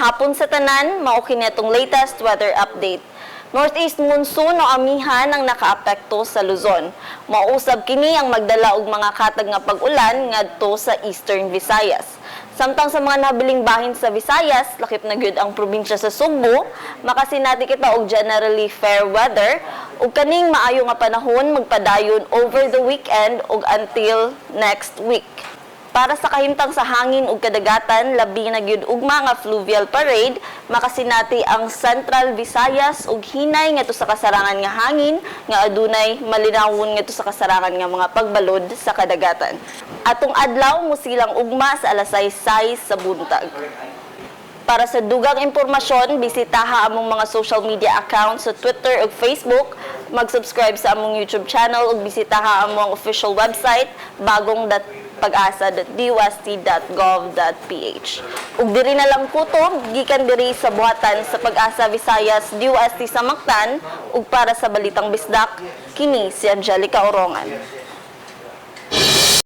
hapon sa tanan, mao kini atong latest weather update. Northeast monsoon o amihan ang nakaapekto sa Luzon. Mausab kini ang magdala og mga katag nga pag-ulan ngadto sa Eastern Visayas. Samtang sa mga nabiling bahin sa Visayas, lakip na gyud ang probinsya sa Sugbo, makasinati kita og generally fair weather ug kaning maayo nga panahon magpadayon over the weekend ug until next week. Para sa kahimtang sa hangin ug kadagatan, labi na gyud ugma nga fluvial parade, makasinati ang Central Visayas ug hinay ngadto sa kasarangan nga hangin nga adunay malinawon ngadto sa kasarangan nga mga pagbalod sa kadagatan. Atong adlaw musilang ugma sa alas 6 sa buntag. Para sa dugang impormasyon, bisitaha among mga social media accounts sa Twitter ug Facebook, mag-subscribe sa among YouTube channel ug bisitaha among official website bagong.pagasa.dust.gov.ph. Ug diri na lang kutob gikan diri sa buhatan sa Pag-asa Visayas DUST sa Mactan ug para sa Balitang Bisdak, kini si Angelica Orongan.